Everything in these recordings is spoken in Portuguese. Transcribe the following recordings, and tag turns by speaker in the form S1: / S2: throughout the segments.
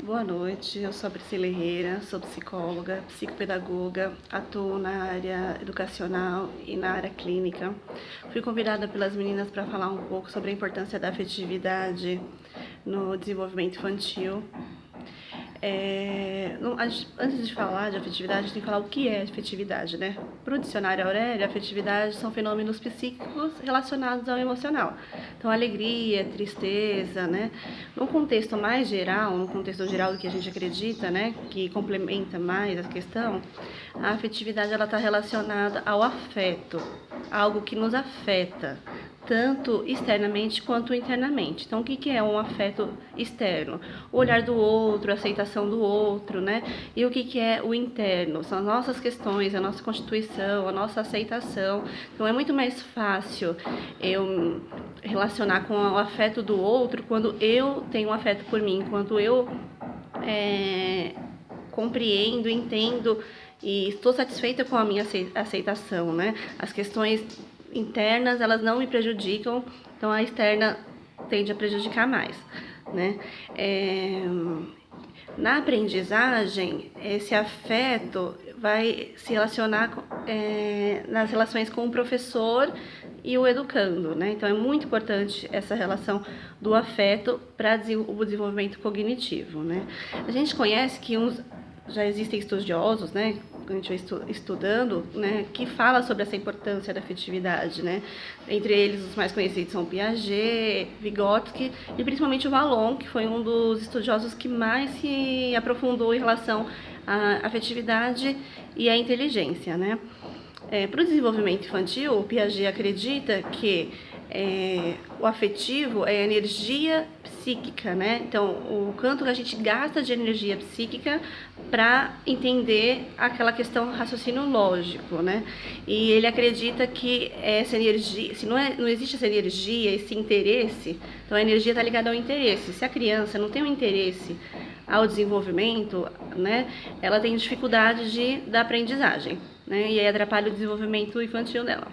S1: Boa noite, eu sou a Priscila Herrera, sou psicóloga, psicopedagoga, atuo na área educacional e na área clínica. Fui convidada pelas meninas para falar um pouco sobre a importância da afetividade no desenvolvimento infantil. Antes de falar de afetividade, a gente tem que falar o que é afetividade, né? Para o dicionário Aurélio, afetividade são fenômenos psíquicos relacionados ao emocional. Então, alegria, tristeza, né? Num contexto mais geral, no contexto geral do que a gente acredita, né? Que complementa mais a questão, a afetividade ela está relacionada ao afeto, algo que nos afeta, tanto externamente quanto internamente. Então, o que é um afeto externo? O olhar do outro, a aceitação do outro, né? E o que é o interno? São as nossas questões, a nossa constituição, a nossa aceitação. Então, é muito mais fácil eu relacionar com o afeto do outro quando eu tenho um afeto por mim, quando eu compreendo, entendo e estou satisfeita com a minha aceitação, né? As questões internas, elas não me prejudicam, então a externa tende a prejudicar mais, né? Na aprendizagem, esse afeto vai se relacionar nas relações com o professor e o educando, né? Então é muito importante essa relação do afeto para o desenvolvimento cognitivo, né? A gente conhece que já existem estudiosos, né, que a gente vai estudando, né, que fala sobre essa importância da afetividade, né. Entre eles, os mais conhecidos são Piaget, Vygotsky e principalmente o Vallon, que foi um dos estudiosos que mais se aprofundou em relação à afetividade e à inteligência, né. Para o desenvolvimento infantil, o Piaget acredita que o afetivo é a energia psíquica, né? Então, o quanto que a gente gasta de energia psíquica para entender aquela questão raciocínio lógico, né? E ele acredita que essa energia, se não existe essa energia, esse interesse, então a energia está ligada ao interesse. Se a criança não tem um interesse ao desenvolvimento, né, ela tem dificuldade da aprendizagem, né? E aí atrapalha o desenvolvimento infantil dela.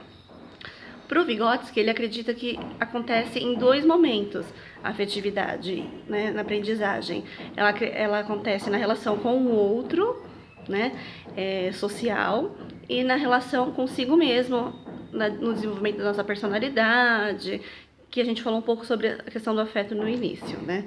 S1: Para o Vygotsky, ele acredita que acontece em dois momentos a afetividade, né, na aprendizagem. Ela acontece na relação com o outro, né, social, e na relação consigo mesmo, no desenvolvimento da nossa personalidade, que a gente falou um pouco sobre a questão do afeto no início, né?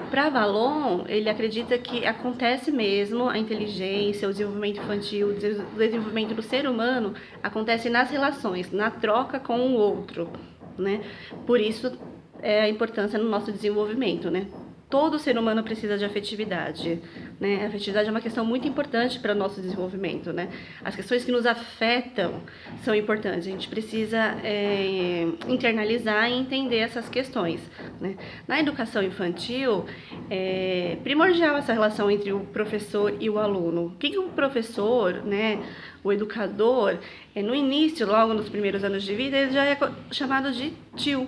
S1: Para Vallon, ele acredita que acontece mesmo a inteligência, o desenvolvimento infantil, o desenvolvimento do ser humano acontece nas relações, na troca com o outro, né? Por isso a importância no nosso desenvolvimento, né? Todo ser humano precisa de afetividade, né? A afetividade é uma questão muito importante para o nosso desenvolvimento, né? As questões que nos afetam são importantes. A gente precisa internalizar e entender essas questões, né? Na educação infantil, é primordial essa relação entre o professor e o aluno. O que o professor, né, o educador, no início, logo nos primeiros anos de vida, ele já é chamado de tio,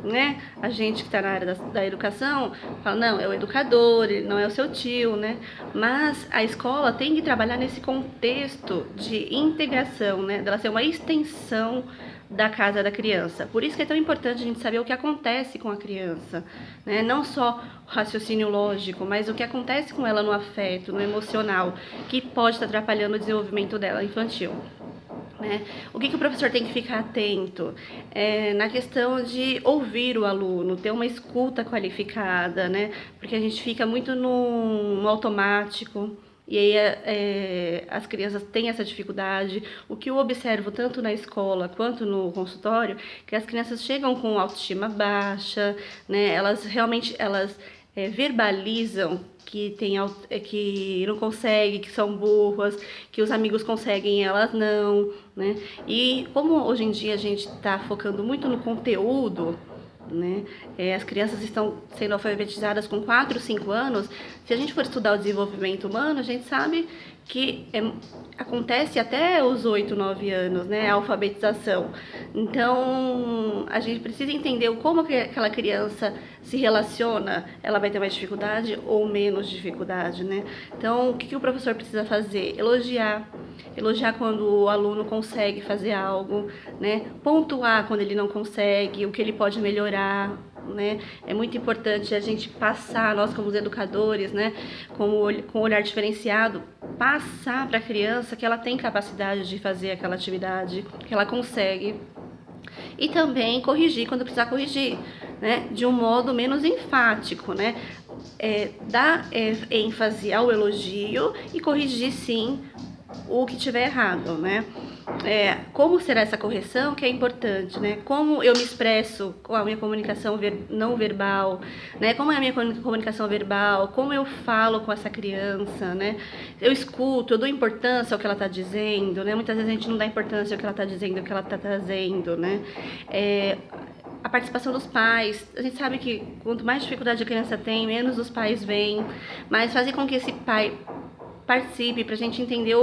S1: né? A gente que está na área da educação fala, não, é o educador, ele não é o seu tio, né? Mas a escola tem que trabalhar nesse contexto de integração, né? Dela ser uma extensão da casa da criança. Por isso que é tão importante a gente saber o que acontece com a criança, né? Não só o raciocínio lógico, mas o que acontece com ela no afeto, no emocional, que pode estar atrapalhando o desenvolvimento dela infantil. O que o professor tem que ficar atento? Na questão de ouvir o aluno, ter uma escuta qualificada, né? Porque a gente fica muito no automático. E aí as crianças têm essa dificuldade. O que eu observo tanto na escola quanto no consultório, que as crianças chegam com autoestima baixa, né? Elas verbalizam que não conseguem, que são burras, que os amigos conseguem e elas não, né? E como hoje em dia a gente está focando muito no conteúdo, né? As crianças estão sendo alfabetizadas com 4, 5 anos. Se a gente for estudar o desenvolvimento humano, a gente sabe que acontece até os 8, 9 anos, né, a alfabetização. Então, a gente precisa entender como que aquela criança se relaciona, ela vai ter mais dificuldade ou menos dificuldade, né? Então, o que o professor precisa fazer? Elogiar quando o aluno consegue fazer algo, né? Pontuar quando ele não consegue, o que ele pode melhorar, né? É muito importante a gente passar, nós como educadores, né, com o olhar diferenciado, passar para a criança que ela tem capacidade de fazer aquela atividade, que ela consegue. E também corrigir quando precisar corrigir, né? De um modo menos enfático, né? Dar ênfase ao elogio e corrigir sim o que tiver errado, né? Como será essa correção, que é importante, né? Como eu me expresso com a minha comunicação não verbal, né? Como é a minha comunicação verbal, como eu falo com essa criança, né? Eu escuto, eu dou importância ao que ela está dizendo, né? Muitas vezes a gente não dá importância ao que ela está dizendo, ao que ela está trazendo, né? A participação dos pais, a gente sabe que quanto mais dificuldade a criança tem, menos os pais vêm, mas fazer com que esse pai participe para a gente entender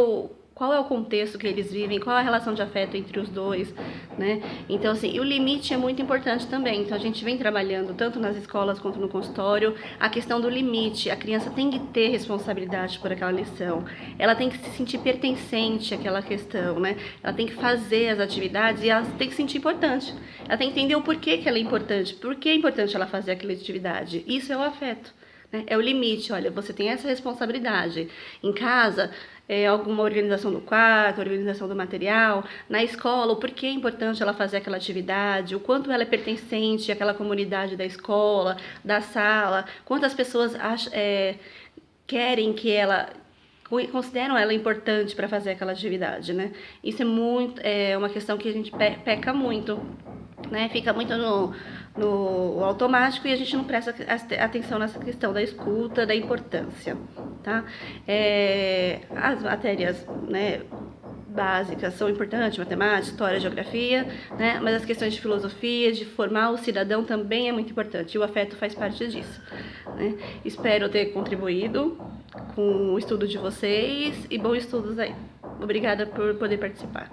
S1: qual é o contexto que eles vivem, qual é a relação de afeto entre os dois, né? Então, assim, e o limite é muito importante também. Então, a gente vem trabalhando tanto nas escolas quanto no consultório a questão do limite. A criança tem que ter responsabilidade por aquela lição. Ela tem que se sentir pertencente àquela questão, né? Ela tem que fazer as atividades e ela tem que se sentir importante. Ela tem que entender o porquê que ela é importante, por que é importante ela fazer aquela atividade. Isso é o afeto. É o limite, olha, você tem essa responsabilidade. Em casa, alguma organização do quarto, organização do material, na escola, o porquê é importante ela fazer aquela atividade, o quanto ela é pertencente àquela comunidade da escola, da sala, quantas pessoas querem que ela, consideram ela importante para fazer aquela atividade, né? Isso é uma questão que a gente peca muito, né? Fica muito no automático e a gente não presta atenção nessa questão da escuta, da importância, tá? As matérias, né, básicas são importantes, matemática, história, geografia, né? Mas as questões de filosofia, de formar o cidadão também é muito importante, e o afeto faz parte disso, né? Espero ter contribuído com o estudo de vocês e bons estudos aí. Obrigada por poder participar.